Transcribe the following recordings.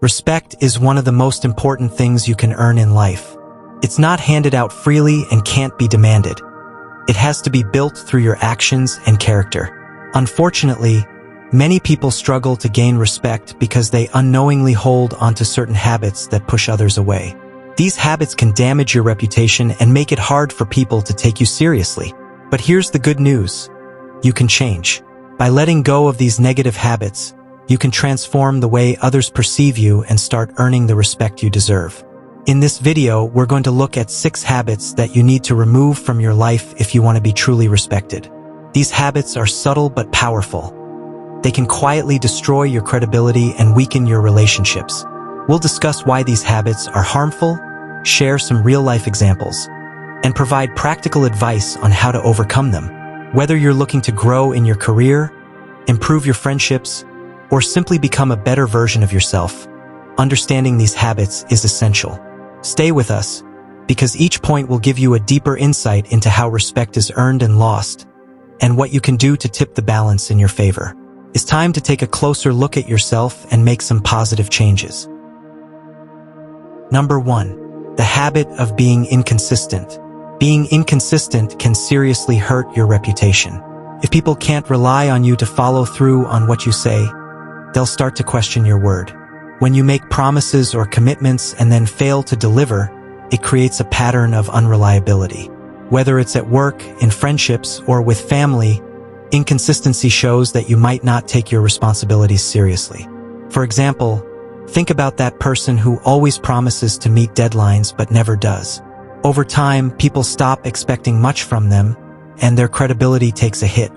Respect is one of the most important things you can earn in life. It's not handed out freely and can't be demanded. It has to be built through your actions and character. Unfortunately, many people struggle to gain respect because they unknowingly hold onto certain habits that push others away. These habits can damage your reputation and make it hard for people to take you seriously. But here's the good news. You can change. By letting go of these negative habits, you can transform the way others perceive you and start earning the respect you deserve. In this video, we're going to look at 6 habits that you need to remove from your life if you want to be truly respected. These habits are subtle but powerful. They can quietly destroy your credibility and weaken your relationships. We'll discuss why these habits are harmful, share some real-life examples, and provide practical advice on how to overcome them. Whether you're looking to grow in your career, improve your friendships, or simply become a better version of yourself, understanding these habits is essential. Stay with us, because each point will give you a deeper insight into how respect is earned and lost, and what you can do to tip the balance in your favor. It's time to take a closer look at yourself and make some positive changes. Number 1. The habit of being inconsistent. Being inconsistent can seriously hurt your reputation. If people can't rely on you to follow through on what you say, they'll start to question your word. When you make promises or commitments and then fail to deliver, it creates a pattern of unreliability. Whether it's at work, in friendships, or with family, inconsistency shows that you might not take your responsibilities seriously. For example, think about that person who always promises to meet deadlines but never does. Over time, people stop expecting much from them, and their credibility takes a hit.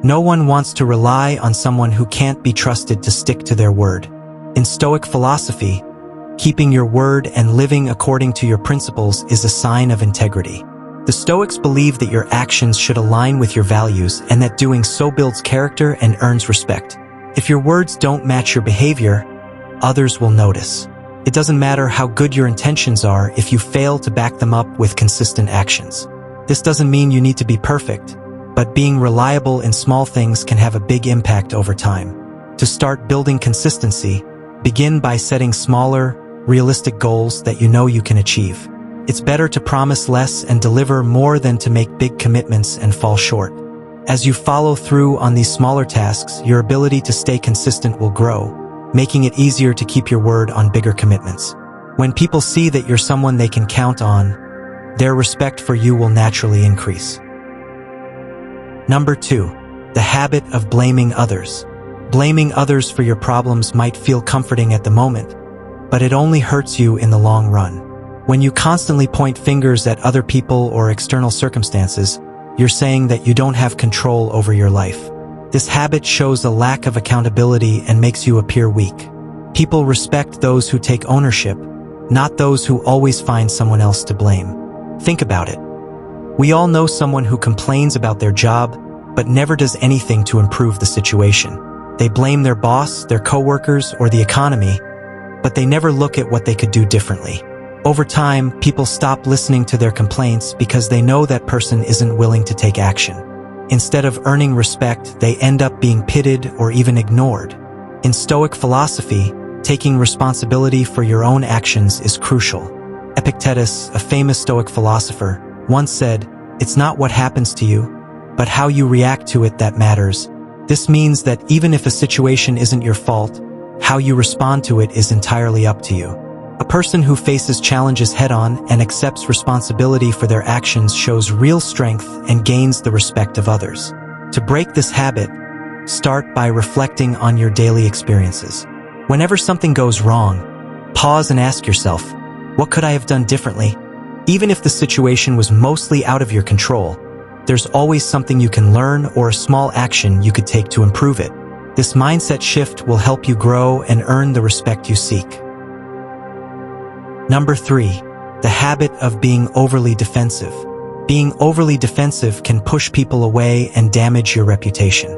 No one wants to rely on someone who can't be trusted to stick to their word. In Stoic philosophy, keeping your word and living according to your principles is a sign of integrity. The Stoics believe that your actions should align with your values and that doing so builds character and earns respect. If your words don't match your behavior, others will notice. It doesn't matter how good your intentions are if you fail to back them up with consistent actions. This doesn't mean you need to be perfect, but being reliable in small things can have a big impact over time. To start building consistency, begin by setting smaller, realistic goals that you know you can achieve. It's better to promise less and deliver more than to make big commitments and fall short. As you follow through on these smaller tasks, your ability to stay consistent will grow, making it easier to keep your word on bigger commitments. When people see that you're someone they can count on, their respect for you will naturally increase. Number 2. The habit of blaming others. Blaming others for your problems might feel comforting at the moment, but it only hurts you in the long run. When you constantly point fingers at other people or external circumstances, you're saying that you don't have control over your life. This habit shows a lack of accountability and makes you appear weak. People respect those who take ownership, not those who always find someone else to blame. Think about it. We all know someone who complains about their job, but never does anything to improve the situation. They blame their boss, their coworkers, or the economy, but they never look at what they could do differently. Over time, people stop listening to their complaints because they know that person isn't willing to take action. Instead of earning respect, they end up being pitted or even ignored. In Stoic philosophy, taking responsibility for your own actions is crucial. Epictetus, a famous Stoic philosopher, once said, "It's not what happens to you, but how you react to it that matters." This means that even if a situation isn't your fault, how you respond to it is entirely up to you. A person who faces challenges head-on and accepts responsibility for their actions shows real strength and gains the respect of others. To break this habit, start by reflecting on your daily experiences. Whenever something goes wrong, pause and ask yourself, what could I have done differently? Even if the situation was mostly out of your control, there's always something you can learn or a small action you could take to improve it. This mindset shift will help you grow and earn the respect you seek. Number 3. The habit of being overly defensive. Being overly defensive can push people away and damage your reputation.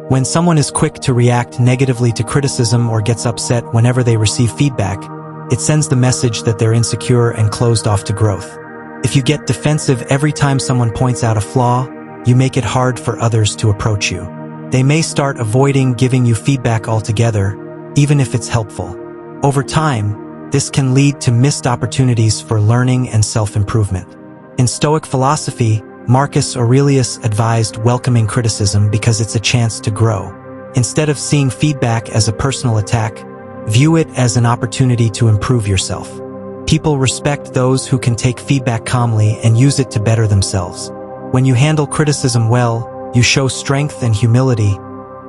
When someone is quick to react negatively to criticism or gets upset whenever they receive feedback, it sends the message that they're insecure and closed off to growth. If you get defensive every time someone points out a flaw, you make it hard for others to approach you. They may start avoiding giving you feedback altogether, even if it's helpful. Over time, this can lead to missed opportunities for learning and self-improvement. In Stoic philosophy, Marcus Aurelius advised welcoming criticism because it's a chance to grow. Instead of seeing feedback as a personal attack, view it as an opportunity to improve yourself. People respect those who can take feedback calmly and use it to better themselves. When you handle criticism well, you show strength and humility,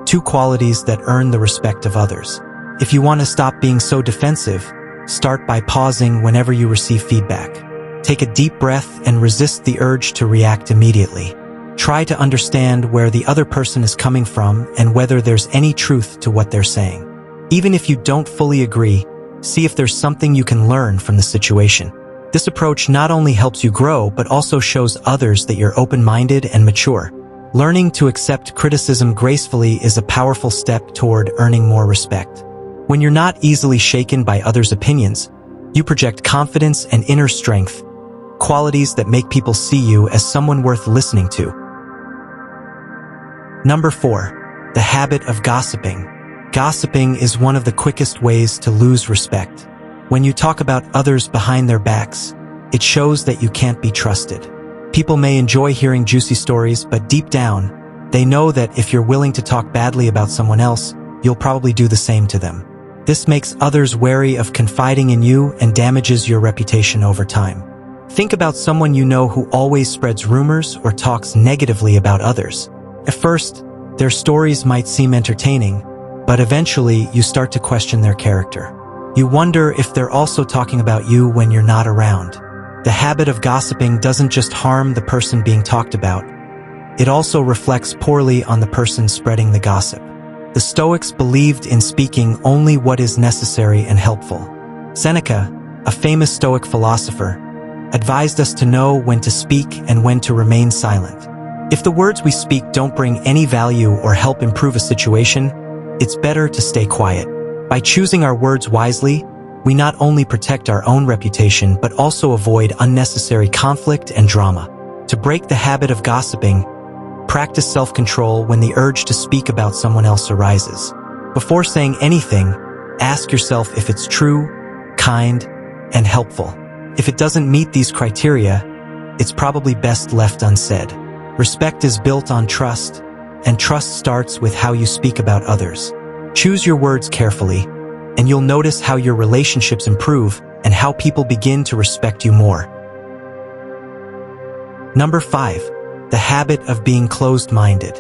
two qualities that earn the respect of others. If you want to stop being so defensive, start by pausing whenever you receive feedback. Take a deep breath and resist the urge to react immediately. Try to understand where the other person is coming from and whether there's any truth to what they're saying. Even if you don't fully agree, see if there's something you can learn from the situation. This approach not only helps you grow, but also shows others that you're open-minded and mature. Learning to accept criticism gracefully is a powerful step toward earning more respect. When you're not easily shaken by others' opinions, you project confidence and inner strength, qualities that make people see you as someone worth listening to. Number 4, the habit of gossiping. Gossiping is one of the quickest ways to lose respect. When you talk about others behind their backs, it shows that you can't be trusted. People may enjoy hearing juicy stories, but deep down, they know that if you're willing to talk badly about someone else, you'll probably do the same to them. This makes others wary of confiding in you and damages your reputation over time. Think about someone you know who always spreads rumors or talks negatively about others. At first, their stories might seem entertaining, but eventually you start to question their character. You wonder if they're also talking about you when you're not around. The habit of gossiping doesn't just harm the person being talked about, it also reflects poorly on the person spreading the gossip. The Stoics believed in speaking only what is necessary and helpful. Seneca, a famous Stoic philosopher, advised us to know when to speak and when to remain silent. If the words we speak don't bring any value or help improve a situation, it's better to stay quiet. By choosing our words wisely, we not only protect our own reputation but also avoid unnecessary conflict and drama. To break the habit of gossiping, practice self-control when the urge to speak about someone else arises. Before saying anything, ask yourself if it's true, kind, and helpful. If it doesn't meet these criteria, it's probably best left unsaid. Respect is built on trust, and trust starts with how you speak about others. Choose your words carefully, and you'll notice how your relationships improve and how people begin to respect you more. Number 5, the habit of being closed-minded.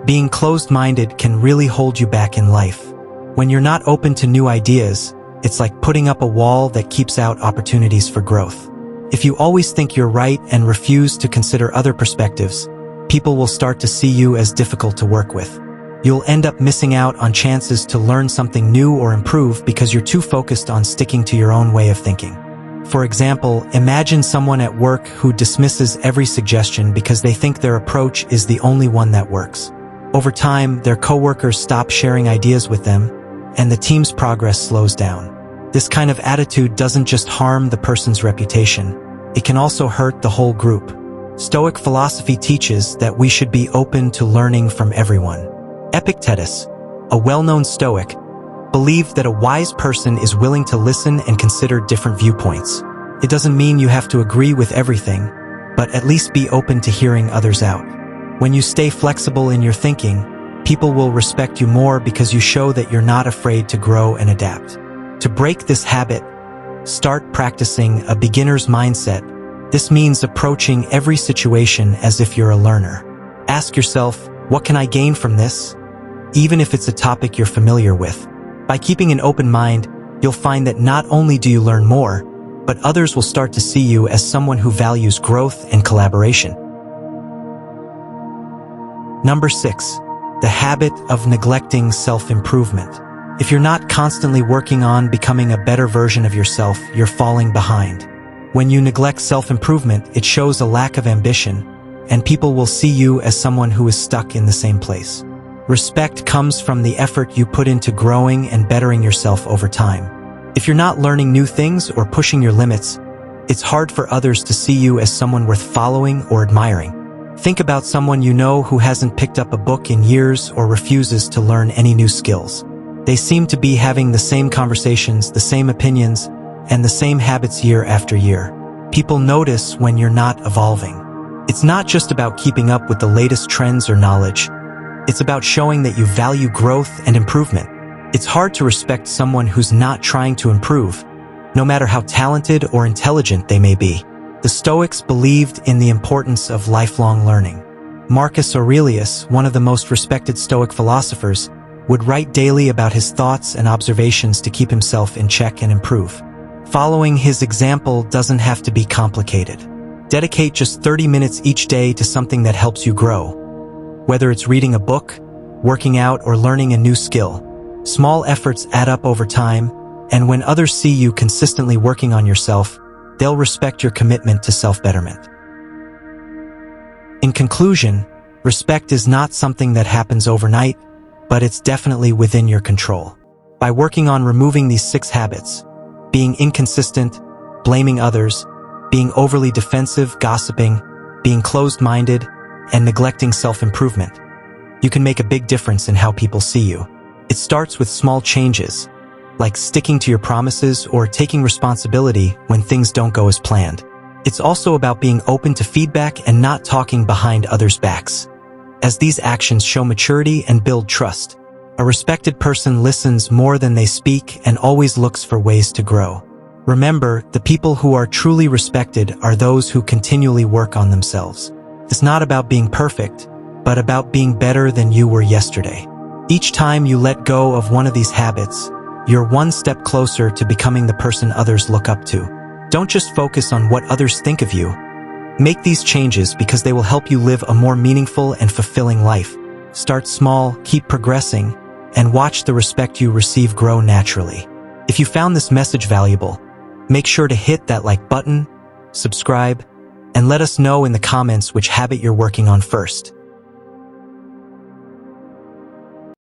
Being closed-minded can really hold you back in life. When you're not open to new ideas, it's like putting up a wall that keeps out opportunities for growth. If you always think you're right and refuse to consider other perspectives, people will start to see you as difficult to work with. You'll end up missing out on chances to learn something new or improve because you're too focused on sticking to your own way of thinking. For example, imagine someone at work who dismisses every suggestion because they think their approach is the only one that works. Over time, their coworkers stop sharing ideas with them, and the team's progress slows down. This kind of attitude doesn't just harm the person's reputation, it can also hurt the whole group. Stoic philosophy teaches that we should be open to learning from everyone. Epictetus, a well-known Stoic, believed that a wise person is willing to listen and consider different viewpoints. It doesn't mean you have to agree with everything, but at least be open to hearing others out. When you stay flexible in your thinking, people will respect you more because you show that you're not afraid to grow and adapt. To break this habit, start practicing a beginner's mindset. This means approaching every situation as if you're a learner. Ask yourself, what can I gain from this? Even if it's a topic you're familiar with. By keeping an open mind, you'll find that not only do you learn more, but others will start to see you as someone who values growth and collaboration. Number 6, the habit of neglecting self-improvement. If you're not constantly working on becoming a better version of yourself, you're falling behind. When you neglect self-improvement, it shows a lack of ambition, and people will see you as someone who is stuck in the same place. Respect comes from the effort you put into growing and bettering yourself over time. If you're not learning new things or pushing your limits, it's hard for others to see you as someone worth following or admiring. Think about someone you know who hasn't picked up a book in years or refuses to learn any new skills. They seem to be having the same conversations, the same opinions, and the same habits year after year. People notice when you're not evolving. It's not just about keeping up with the latest trends or knowledge. It's about showing that you value growth and improvement. It's hard to respect someone who's not trying to improve, no matter how talented or intelligent they may be. The Stoics believed in the importance of lifelong learning. Marcus Aurelius, one of the most respected Stoic philosophers, would write daily about his thoughts and observations to keep himself in check and improve. Following his example doesn't have to be complicated. Dedicate just 30 minutes each day to something that helps you grow. Whether it's reading a book, working out, or learning a new skill, small efforts add up over time, and when others see you consistently working on yourself, they'll respect your commitment to self-betterment. In conclusion, respect is not something that happens overnight, but it's definitely within your control. By working on removing these 6 habits, being inconsistent, blaming others, being overly defensive, gossiping, being closed-minded, and neglecting self-improvement, you can make a big difference in how people see you. It starts with small changes, like sticking to your promises or taking responsibility when things don't go as planned. It's also about being open to feedback and not talking behind others' backs, as these actions show maturity and build trust. A respected person listens more than they speak and always looks for ways to grow. Remember, the people who are truly respected are those who continually work on themselves. It's not about being perfect, but about being better than you were yesterday. Each time you let go of one of these habits, you're one step closer to becoming the person others look up to. Don't just focus on what others think of you. Make these changes because they will help you live a more meaningful and fulfilling life. Start small, keep progressing, and watch the respect you receive grow naturally. If you found this message valuable, make sure to hit that like button, subscribe, and let us know in the comments which habit you're working on first.